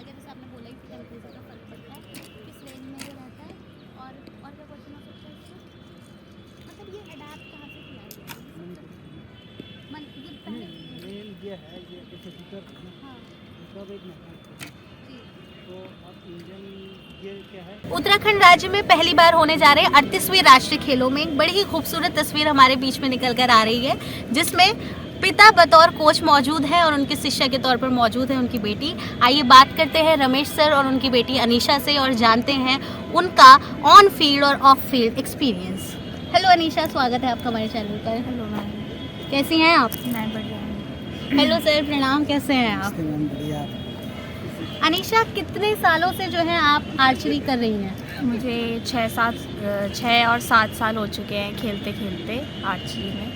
अलग है, जैसे आपने बोला ही कि टेम्परेचर का फ़र्क पड़ता है, किस रेंज में ये रहता है, और क्या क्वेश्चन हो सकता है इसका? मतलब ये अडैप्ट कहाँ से किया गया है ये सब? ये पहले मेन ये है, ये जैसे हीटर है ना, हाँ सब एक मैकेनिक है। जी। तो अब इंजन ये क्या है, उत्तराखंड राज्य में पहली बार होने जा रहे 38वें राष्ट्रीय खेलों में एक बड़ी ही खूबसूरत तस्वीर हमारे बीच में निकल कर आ रही है, जिसमें पिता बतौर कोच मौजूद है और उनके शिष्य के तौर पर मौजूद है उनकी बेटी। आइए बात करते हैं रमेश सर और उनकी बेटी अनीशा से और जानते हैं उनका ऑन फील्ड और of field experience. Hello Anisha, स्वागत है आपका हमारे चैनल पर। Hello ma'am. कैसी हैं आप? मैं बढ़िया हूँ। हेलो सर, प्रणाम, कैसे हैं आप? मैम बढ़िया। अनीशा, कितने सालों से जो है आप आर्चरी कर रही हैं? मुझे 6 और 7 साल हो चुके हैं खेलते खेलते आर्चरी में,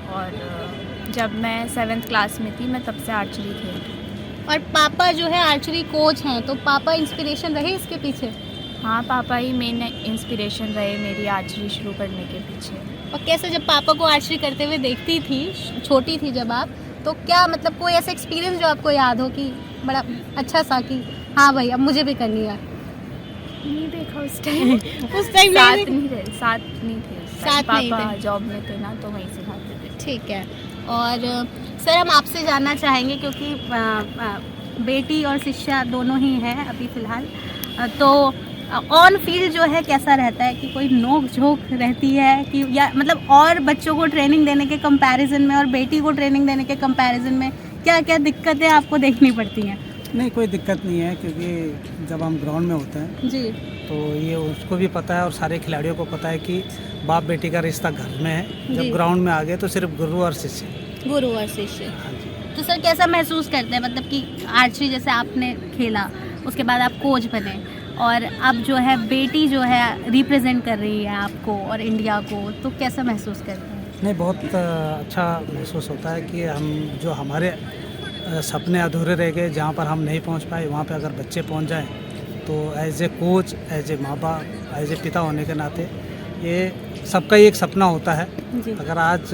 और जब मैं 7th क्लास में थी मैं तब से आर्चरी खेल रही हूँ। और पापा जो है आर्चरी कोच हैं, तो पापा इंस्पिरेशन रहे इसके पीछे? हाँ, पापा ही मेन इंस्पिरेशन रहे मेरी आर्चरी शुरू करने के पीछे। और कैसे जब पापा को आर्चरी करते हुए देखती थी, छोटी थी जब आप, तो क्या मतलब कोई ऐसा एक्सपीरियंस जो आपको याद हो कि बड़ा अच्छा सा कि हाँ भाई अब मुझे भी करनी है? नहीं देखा उस टाइम। उस टाइम साथ नहीं थे उस टाइम। साथ नहीं पापा थे। जॉब में थे ना, तो वहीं सिखाते थे। ठीक है। और सर, हम आपसे जानना चाहेंगे क्योंकि बेटी और शिष्या दोनों ही हैं अभी फ़िलहाल, तो ऑन फील्ड जो है कैसा रहता है कि कोई नोक झोंक रहती है कि या मतलब और बच्चों को ट्रेनिंग देने के कंपैरिजन में और बेटी को ट्रेनिंग देने के कंपैरिजन में क्या क्या दिक्कतें आपको देखनी पड़ती हैं? नहीं, कोई दिक्कत नहीं है, क्योंकि जब हम ग्राउंड में होते हैं जी तो ये उसको भी पता है और सारे खिलाड़ियों को पता है कि बाप बेटी का रिश्ता घर में है। जी। जब ग्राउंड में आ गए तो सिर्फ गुरु और शिष्य। गुरु और शिष्य। हाँ जी। तो सर, कैसा महसूस करते हैं मतलब कि आर्चरी जैसे आपने खेला, उसके बाद आप कोच बने और अब जो है बेटी जो है रिप्रेजेंट कर रही है आपको और इंडिया को, तो कैसा महसूस करते हैं? नहीं, बहुत अच्छा महसूस होता है कि हम जो हमारे सपने अधूरे रह गए, जहाँ पर हम नहीं पहुँच पाए, वहाँ पर अगर बच्चे पहुँच जाएँ तो as a coach, as a माँ बाप, एज ए पिता होने के नाते ये सबका ही एक सपना होता है। जी अगर आज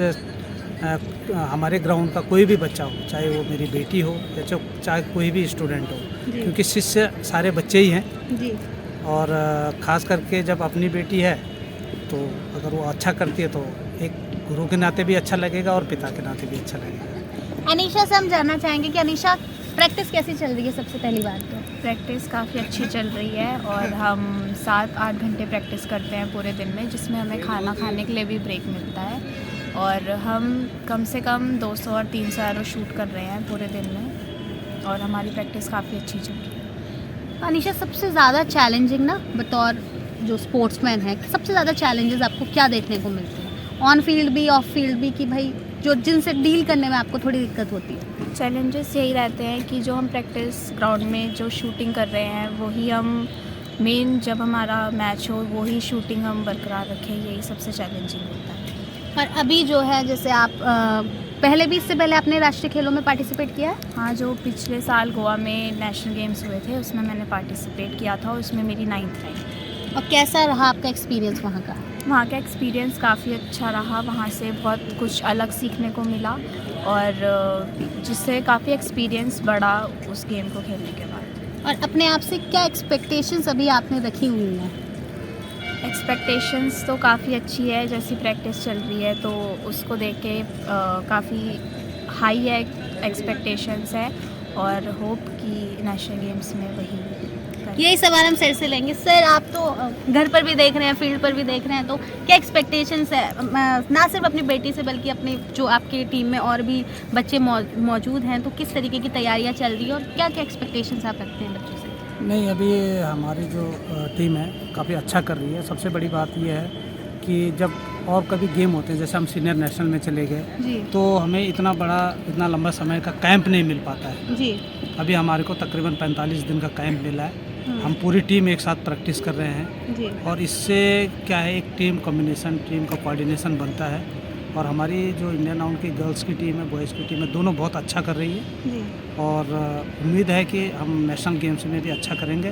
हमारे ग्राउंड का कोई भी बच्चा हो, चाहे वो मेरी बेटी हो या चाहे कोई भी स्टूडेंट हो, जी क्योंकि शिष्य सारे बच्चे ही हैं, जी। और ख़ास करके जब अपनी बेटी है तो अगर वो अच्छा करती है तो एक गुरु के नाते भी अच्छा लगेगा और पिता के नाते भी अच्छा लगेगा। अनीशा से हम जानना चाहेंगे कि अनीशा, प्रैक्टिस कैसी चल रही है? सबसे पहली बात तो प्रैक्टिस काफ़ी अच्छी चल रही है और हम 7-8 घंटे प्रैक्टिस करते हैं पूरे दिन में, जिसमें हमें खाना खाने के लिए भी ब्रेक मिलता है, और हम कम से कम 200 और 300 एरो शूट कर रहे हैं पूरे दिन में, और हमारी प्रैक्टिस काफ़ी अच्छी चल रही है। अनीशा, सबसे ज़्यादा चैलेंजिंग ना बतौर जो स्पोर्ट्समैन है, सबसे ज़्यादा चैलेंजेस आपको क्या देखने को मिलते हैं, ऑन फील्ड भी ऑफ फील्ड भी, कि भाई जो जिनसे डील करने में आपको थोड़ी दिक्कत होती है? चैलेंजेस यही रहते हैं कि जो हम प्रैक्टिस ग्राउंड में जो शूटिंग कर रहे हैं वही हम मेन जब हमारा मैच हो वही शूटिंग हम बरकरार रखें, यही सबसे चैलेंजिंग होता है। और अभी जो है जैसे आप पहले भी, इससे पहले आपने राष्ट्रीय खेलों में पार्टिसिपेट किया है? हाँ, जो पिछले साल गोवा में नेशनल गेम्स हुए थे उसमें मैंने पार्टिसिपेट किया था, उसमें मेरी 9th रैंक। और कैसा रहा आपका एक्सपीरियंस वहाँ का? वहाँ का एक्सपीरियंस काफ़ी अच्छा रहा, वहाँ से बहुत कुछ अलग सीखने को मिला, और जिससे काफ़ी एक्सपीरियंस बढ़ा उस गेम को खेलने के बाद। और अपने आप से क्या एक्सपेक्टेशंस अभी आपने रखी हुई हैं? एक्सपेक्टेशंस तो काफ़ी अच्छी है, जैसी प्रैक्टिस चल रही है तो उसको देख के काफ़ी हाई है एक्सपेक्टेशंस है, और होप कि नेशनल गेम्स में वही करें। यही सवाल हम सर से लेंगे। सर, आप तो घर पर भी देख रहे हैं, फील्ड पर भी देख रहे हैं, तो क्या एक्सपेक्टेशंस है ना सिर्फ अपनी बेटी से बल्कि अपने जो आपकी टीम में और भी बच्चे मौजूद हैं, तो किस तरीके की तैयारियां चल रही है और क्या क्या एक्सपेक्टेशंस आप रखते हैं बच्चों से? नहीं, अभी हमारी जो टीम है काफ़ी अच्छा कर रही है। सबसे बड़ी बात यह है कि जब और कभी गेम होते हैं, जैसे हम सीनियर नेशनल में चले गए, जी तो हमें इतना लंबा समय का कैंप नहीं मिल पाता है। जी। अभी हमारे को तकरीबन 45 दिन का कैंप मिला है। हम पूरी टीम एक साथ प्रैक्टिस कर रहे हैं, जी और इससे क्या है, एक टीम कॉम्बिनेशन, टीम का कोऑर्डिनेशन बनता है, और हमारी जो इंडियन राउंड की गर्ल्स की टीम है, बॉयज़ की टीम है, दोनों बहुत अच्छा कर रही है, जी। और उम्मीद है कि हम नेशनल गेम्स में भी अच्छा करेंगे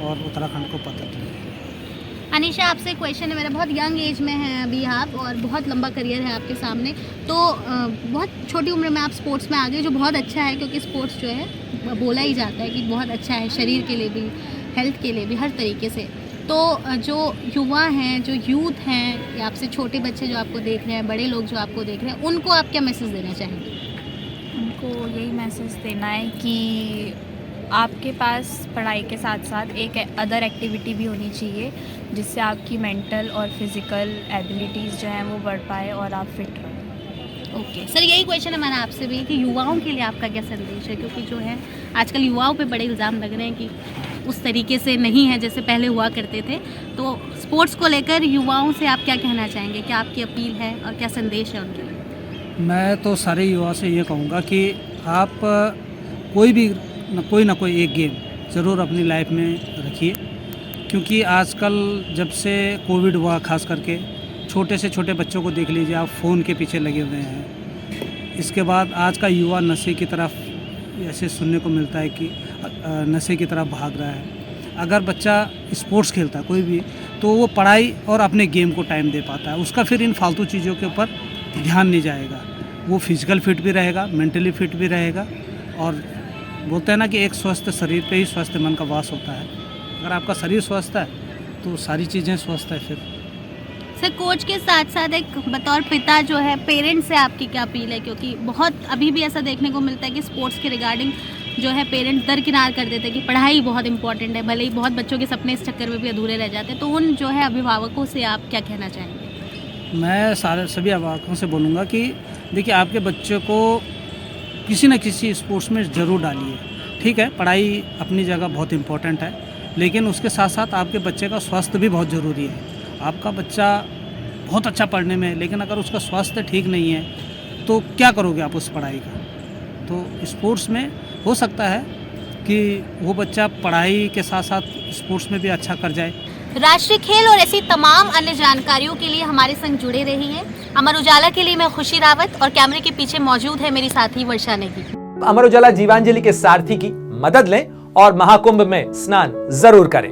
और उत्तराखंड को पदक देंगे। मानिशा, आपसे क्वेश्चन है मेरा। बहुत यंग एज में है अभी आप और बहुत लंबा करियर है आपके सामने, तो बहुत छोटी उम्र में आप स्पोर्ट्स में आ गए, जो बहुत अच्छा है क्योंकि स्पोर्ट्स जो है बोला ही जाता है कि बहुत अच्छा है शरीर के लिए भी, हेल्थ के लिए भी, हर तरीके से। तो जो युवा हैं, जो यूथ हैं, या आपसे छोटे बच्चे जो आपको देख रहे हैं, बड़े लोग जो आपको देख रहे हैं, उनको आप क्या मैसेज देना चाहेंगे? उनको यही मैसेज देना है कि आपके पास पढ़ाई के साथ साथ एक अदर एक्टिविटी भी होनी चाहिए जिससे आपकी मेंटल और फिज़िकल एबिलिटीज़ जो हैं वो बढ़ पाए और आप फिट रहें। ओके सर, यही क्वेश्चन हमारा आपसे भी कि युवाओं के लिए आपका क्या संदेश है, क्योंकि जो है आजकल युवाओं पे बड़े इल्ज़ाम लग रहे हैं कि उस तरीके से नहीं है जैसे पहले हुआ करते थे। तो स्पोर्ट्स को लेकर युवाओं से आप क्या कहना चाहेंगे, क्या आपकी अपील है और क्या संदेश है उनके लिए? मैं तो सारे युवा से ये कहूँगा कि आप कोई ना कोई एक गेम ज़रूर अपनी लाइफ में रखिए, क्योंकि आजकल जब से कोविड हुआ, खास करके छोटे से छोटे बच्चों को देख लीजिए आप, फ़ोन के पीछे लगे हुए हैं। इसके बाद आज का युवा नशे की तरफ, ऐसे सुनने को मिलता है कि नशे की तरफ भाग रहा है। अगर बच्चा स्पोर्ट्स खेलता है कोई भी, तो वो पढ़ाई और अपने गेम को टाइम दे पाता है, उसका फिर इन फालतू चीज़ों के ऊपर ध्यान नहीं जाएगा। वो फिजिकल फिट भी रहेगा, मेंटली फिट भी रहेगा, और बोलते हैं ना कि एक स्वस्थ शरीर पे ही स्वस्थ मन का वास होता है। अगर आपका शरीर स्वस्थ है तो सारी चीज़ें स्वस्थ है। फिर सर, कोच के साथ साथ एक बतौर पिता जो है, पेरेंट्स से आपकी क्या अपील है? क्योंकि बहुत अभी भी ऐसा देखने को मिलता है कि स्पोर्ट्स के रिगार्डिंग जो है पेरेंट्स दरकिनार कर देते हैं कि पढ़ाई बहुत इंपॉर्टेंट है, भले ही बहुत बच्चों के सपने इस चक्कर में भी अधूरे रह जाते हैं। तो उन जो है अभिभावकों से आप क्या कहना चाहेंगे? मैं सभी अभिभावकों से बोलूँगा कि देखिए, आपके बच्चे को किसी न किसी स्पोर्ट्स में ज़रूर डालिए। ठीक है, पढ़ाई अपनी जगह बहुत इम्पोर्टेंट है, लेकिन उसके साथ साथ आपके बच्चे का स्वास्थ्य भी बहुत ज़रूरी है। आपका बच्चा बहुत अच्छा पढ़ने में, लेकिन अगर उसका स्वास्थ्य ठीक नहीं है तो क्या करोगे आप उस पढ़ाई का? तो स्पोर्ट्स में हो सकता है कि वो बच्चा पढ़ाई के साथ साथ स्पोर्ट्स में भी अच्छा कर जाए। राष्ट्रीय खेल और ऐसी तमाम अन्य जानकारियों के लिए हमारे संग जुड़े रहिए। अमर उजाला के लिए मैं खुशी रावत और कैमरे के पीछे मौजूद है मेरी साथी वर्षा नेगी। अमर उजाला जीवांजलि के सारथी की मदद लें और महाकुंभ में स्नान जरूर करें।